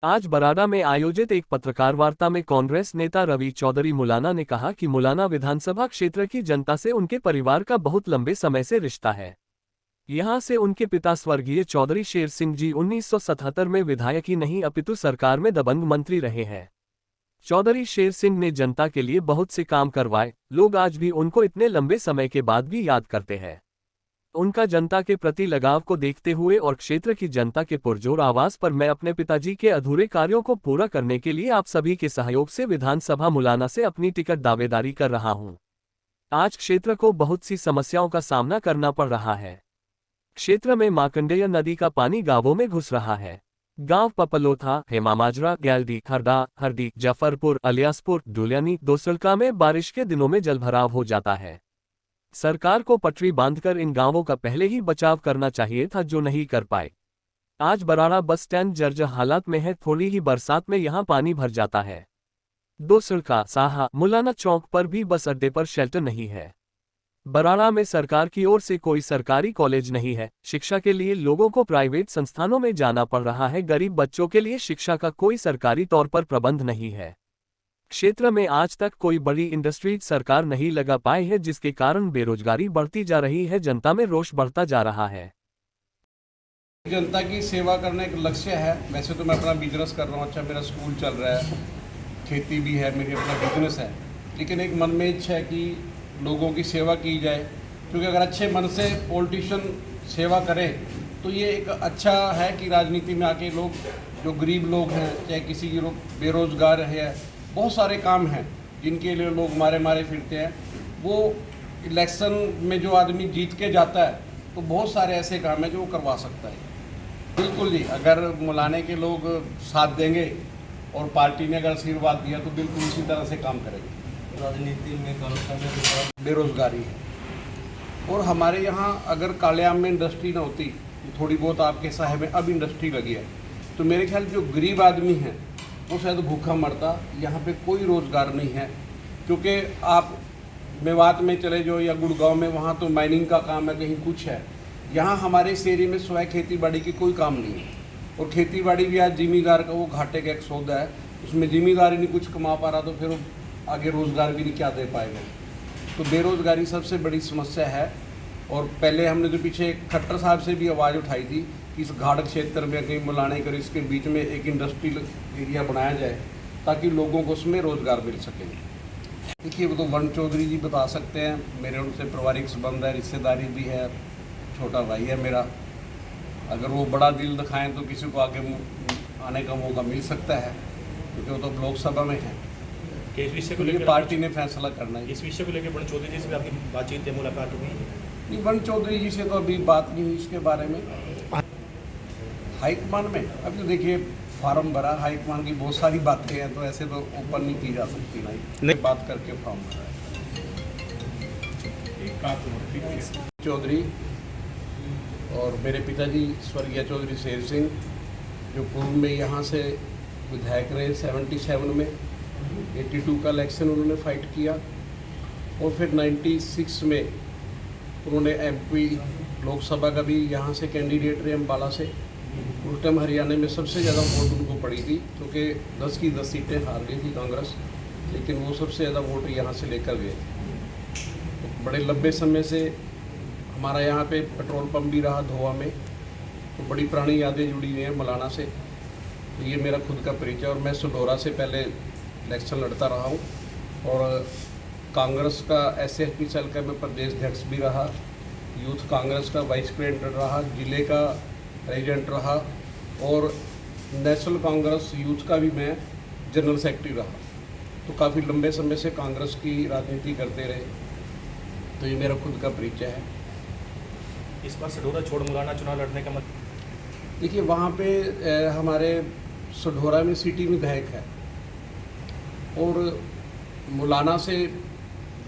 आज बराड़ा में आयोजित एक पत्रकार वार्ता में कांग्रेस नेता रवि चौधरी मुलाना ने कहा कि मुलाना विधानसभा क्षेत्र की जनता से उनके परिवार का बहुत लंबे समय से रिश्ता है। यहां से उनके पिता स्वर्गीय चौधरी शेर सिंह जी 1977 में विधायक ही नहीं अपितु सरकार में दबंग मंत्री रहे हैं। चौधरी शेर सिंह ने जनता के लिए बहुत से काम करवाए, लोग आज भी उनको इतने लंबे समय के बाद भी याद करते हैं। उनका जनता के प्रति लगाव को देखते हुए और क्षेत्र की जनता के पुरजोर आवाज पर मैं अपने पिताजी के अधूरे कार्यों को पूरा करने के लिए आप सभी के सहयोग से विधानसभा मुलाना से अपनी टिकट दावेदारी कर रहा हूं। आज क्षेत्र को बहुत सी समस्याओं का सामना करना पड़ रहा है। क्षेत्र में मार्कंडेय नदी का पानी गांवों में घुस रहा है। गांव पपलोथा, हेमामाजरा, गैलडी, खरदा, हरदी, जफरपुर, अलियासपुर, दुलियानी, दोसलका में बारिश के दिनों में जलभराव हो जाता है। सरकार को पटरी बांधकर इन गांवों का पहले ही बचाव करना चाहिए था, जो नहीं कर पाए। आज बराड़ा बस स्टैंड जर्जर हालात में है, थोड़ी ही बरसात में यहां पानी भर जाता है। दोसलका, साहा, मुलाना चौक पर भी बस अड्डे पर शेल्टर नहीं है। बराड़ा में सरकार की ओर से कोई सरकारी कॉलेज नहीं है। शिक्षा के लिए लोगों को प्राइवेट संस्थानों में जाना पड़ रहा है। गरीब बच्चों के लिए शिक्षा का कोई सरकारी तौर पर प्रबंध नहीं है। क्षेत्र में आज तक कोई बड़ी इंडस्ट्री सरकार नहीं लगा पाई है, जिसके कारण बेरोजगारी बढ़ती जा रही है, जनता में रोष बढ़ता जा रहा है। जनता की सेवा करने का लक्ष्य है। वैसे तो मैं अपना बिजनेस कर रहा हूँ, अच्छा मेरा स्कूल चल रहा है, खेती भी है, मेरी अपना बिजनेस है, लेकिन एक मन में इच्छा है कि लोगों की सेवा की जाए। क्योंकि अगर अच्छे मन से पॉलिटिशियन सेवा करें तो ये एक अच्छा है कि राजनीति में आके लोग जो गरीब लोग हैं, चाहे किसी के लोग बेरोजगार है, बहुत सारे काम हैं जिनके लिए लोग मारे मारे फिरते हैं। वो इलेक्शन में जो आदमी जीत के जाता है तो बहुत सारे ऐसे काम हैं जो वो करवा सकता है। बिल्कुल जी, अगर मुलाने के लोग साथ देंगे और पार्टी ने अगर आशीर्वाद दिया तो बिल्कुल इसी तरह से काम करेंगे। राजनीति में करप्शन, बेरोजगारी है, और हमारे यहाँ अगर कालियाम में इंडस्ट्री ना होती, थोड़ी बहुत आपके साहे में अब इंडस्ट्री लगी है, तो मेरे ख्याल जो गरीब आदमी है वो शायद भूखा मरता। यहाँ पे कोई रोज़गार नहीं है, क्योंकि आप मेवात में चले जाओ या गुड़गांव में, वहाँ तो माइनिंग का काम है, कहीं कुछ है। यहाँ हमारे इस एरिया में स्वयं खेती बाड़ी की कोई काम नहीं है, और खेती बाड़ी भी आज जिमीदार का वो घाटे का एक सौदा है। उसमें जिमीदार ही नहीं कुछ कमा पा रहा तो फिर वो आगे रोज़गार भी नहीं क्या दे पाएगा। तो बेरोज़गारी सबसे बड़ी समस्या है। और पहले हमने जो पीछे खट्टर साहब से भी आवाज़ उठाई थी कि इस घाट क्षेत्र में कहीं मुलाने कर इसके बीच में एक इंडस्ट्रियल एरिया बनाया जाए ताकि लोगों को उसमें रोज़गार मिल सके। देखिए, वो तो वरुण चौधरी जी बता सकते हैं, मेरे उनसे पारिवारिक संबंध है, रिश्तेदारी भी है, छोटा भाई है मेरा। अगर वो बड़ा दिल दिखाएं तो किसी को आगे आने का मौका मिल सकता है, क्योंकि वो तो लोकसभा में है। इस विषय को लेकर पार्टी ने फैसला करना है। इस विषय को लेकर वरुण चौधरी जी से भी आपकी बातचीत है, मुलाकात हुई है? नहीं, वरुण चौधरी जी से तो अभी बात नहीं हुई इसके बारे में। हाईकमान में अभी तो देखिए फार्म भरा, हाईकमान की बहुत सारी बातें हैं, तो ऐसे तो ओपन नहीं की जा सकती नहीं बात करके फॉर्म भरा है। चौधरी और मेरे पिताजी स्वर्गीय चौधरी शेर सिंह, जो पूर्व में यहाँ से विधायक रहे 77 में, 82 का इलेक्शन उन्होंने फाइट किया, और फिर 96 में उन्होंने एमपी लोकसभा का भी यहाँ से कैंडिडेट रहे अम्बाला से। उस टाइम हरियाणा में सबसे ज़्यादा वोट उनको पड़ी थी, क्योंकि 10 की 10 सीटें हार गई थी कांग्रेस, लेकिन वो सबसे ज़्यादा वोट यहाँ से लेकर गए थे। तो बड़े लंबे समय से हमारा यहाँ पे पेट्रोल पंप भी रहा धोआ में, तो बड़ी पुरानी यादें जुड़ी हुई हैं मुलाना से। तो ये मेरा खुद का परिचय, और मैं सुडोरा से पहले इलेक्शन लड़ता रहा हूँ, और कांग्रेस का SSP सेल का मैं प्रदेश अध्यक्ष भी रहा, यूथ कांग्रेस का वाइस प्रेसिडेंट रहा, जिले का प्रेसिडेंट रहा, और नेशनल कांग्रेस यूथ का भी मैं जनरल सेक्रेटरी रहा। तो काफ़ी लंबे समय से कांग्रेस की राजनीति करते रहे, तो ये मेरा खुद का परिचय है। इस बार सढौरा छोड़ मुलाना चुनाव लड़ने का मतलब? देखिए, वहाँ पे हमारे सढौरा में सिटी विधायक है, और मुलाना से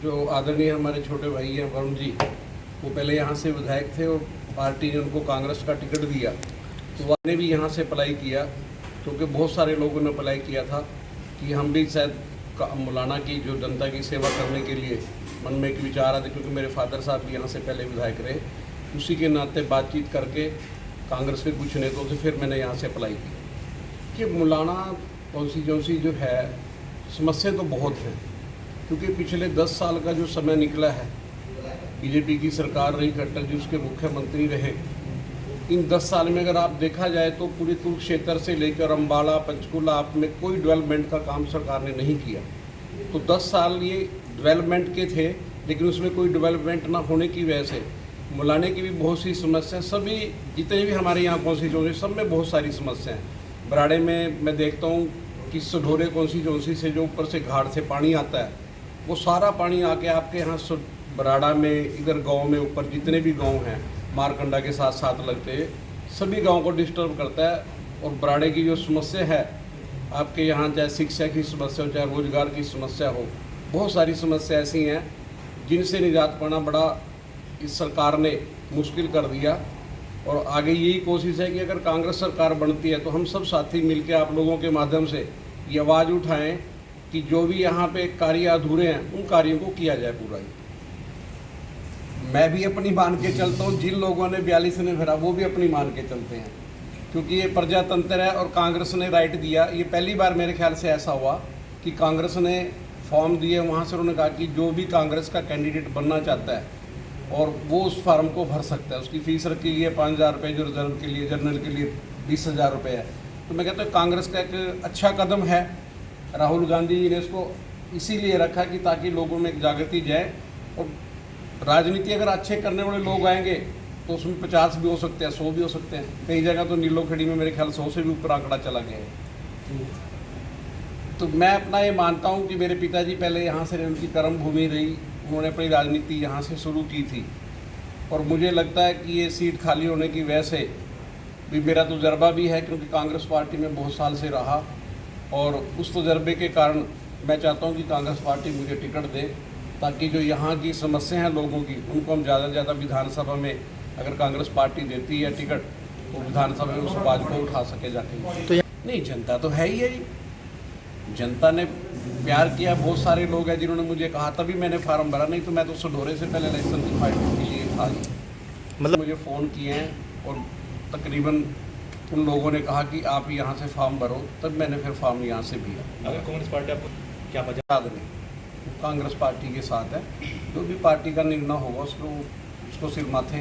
जो आदरणीय हमारे छोटे भाई हैं वरुण जी, वो पहले यहाँ से विधायक थे, और पार्टी ने उनको कांग्रेस का टिकट दिया, तो उन्होंने भी यहाँ से अप्लाई किया, क्योंकि बहुत सारे लोगों ने अप्लाई किया था कि हम भी शायद मुलाना की जो जनता की सेवा करने के लिए मन में एक विचार आते, क्योंकि मेरे फादर साहब भी यहाँ से पहले विधायक रहे, उसी के नाते बातचीत करके कांग्रेस के कुछ नेताओं से फिर मैंने यहाँ से अप्लाई किया। देखिए, मुलाना कॉन्स्टिट्यूंसी जो है, समस्या तो बहुत हैं, क्योंकि पिछले 10 साल का जो समय निकला है, बीजेपी की सरकार रही, खट्टर जी उसके मुख्यमंत्री रहे। इन 10 साल में अगर आप देखा जाए तो पूरे कुरुक्षेत्र से लेकर अम्बाला, पंचकुला आप में कोई डेवलपमेंट का काम सरकार ने नहीं किया। तो 10 साल ये डेवलपमेंट के थे, लेकिन उसमें कोई डेवलपमेंट ना होने की वजह से मुलाने की भी बहुत सी समस्या, सभी जितने भी हमारे यहाँ कॉन्स्टिट्यूंसी सब में बहुत सारी समस्या हैं। बराड़े में मैं देखता हूँ कि सढोरे कॉन्स्टिट्यूंसी से जो ऊपर से घाट से पानी आता है, वो सारा पानी आके आपके यहाँ बराड़ा में, इधर गांव में ऊपर जितने भी गांव हैं मारकंडा के साथ साथ लगते, सभी गांव को डिस्टर्ब करता है। और बराड़े की जो समस्या है आपके यहाँ, चाहे शिक्षा की समस्या हो, चाहे रोजगार की समस्या हो, बहुत सारी समस्या ऐसी हैं जिनसे निजात पाना बड़ा इस सरकार ने मुश्किल कर दिया। और आगे यही कोशिश है कि अगर कांग्रेस सरकार बनती है तो हम सब साथी मिलकर आप लोगों के माध्यम से ये आवाज़ उठाएं कि जो भी यहाँ पे कार्य अधूरे हैं उन कार्यों को किया जाए पूरा ही। मैं भी अपनी मान के चलता हूँ, जिन लोगों ने 42 ने भरा वो भी अपनी मान के चलते हैं, क्योंकि ये प्रजातंत्र है और कांग्रेस ने राइट दिया। ये पहली बार मेरे ख्याल से ऐसा हुआ कि कांग्रेस ने फॉर्म दिए, वहाँ से उन्होंने कहा कि जो भी कांग्रेस का कैंडिडेट बनना चाहता है और वो उस फार्म को भर सकता है। उसकी फ़ीस रखी है 5,000 रुपये, जो रिजर्व के लिए, जनरल के लिए 20,000 रुपये है। तो मैं कहता हूँ कांग्रेस का एक अच्छा कदम है। राहुल गांधी जी ने इसको इसीलिए रखा कि ताकि लोगों में एक जागृति जाए, और राजनीति अगर अच्छे करने वाले लोग आएंगे तो उसमें 50 भी हो सकते हैं, 100 भी हो सकते हैं। कई जगह तो नीलो खड़ी में मेरे ख्याल 100 से भी ऊपर आंकड़ा चला गया है। तो मैं अपना ये मानता हूँ कि मेरे पिताजी पहले यहाँ से उनकी कर्म भूमि रही, उन्होंने अपनी राजनीति यहाँ से शुरू की थी, और मुझे लगता है कि ये सीट खाली होने की वजह से भी मेरा तजुर्बा भी है, क्योंकि कांग्रेस पार्टी में बहुत साल से रहा, और उस तजुर्बे के कारण मैं चाहता हूँ कि कांग्रेस पार्टी मुझे टिकट दे, ताकि जो यहाँ की समस्या हैं लोगों की, उनको हम ज़्यादा से ज़्यादा विधानसभा में, अगर कांग्रेस पार्टी देती है टिकट, तो विधानसभा में उस आवाज़ को उठा सके जाके। तो नहीं, जनता तो है ही, जनता ने प्यार किया। बहुत सारे लोग हैं जिन्होंने मुझे कहा, तभी मैंने फार्म भरा, नहीं तो मैं तो सढोरे से पहले इलेक्शन की फाइट के लिए था। मतलब मुझे फ़ोन किए हैं और तकरीबन उन लोगों ने कहा कि आप यहाँ से फॉर्म भरो, तब मैंने फिर फॉर्म यहाँ से भरा। अगर कांग्रेस पार्टी आपको क्या वजह? याद नहीं, कांग्रेस पार्टी के साथ है, जो भी पार्टी का निर्णय होगा उसको सिर माथे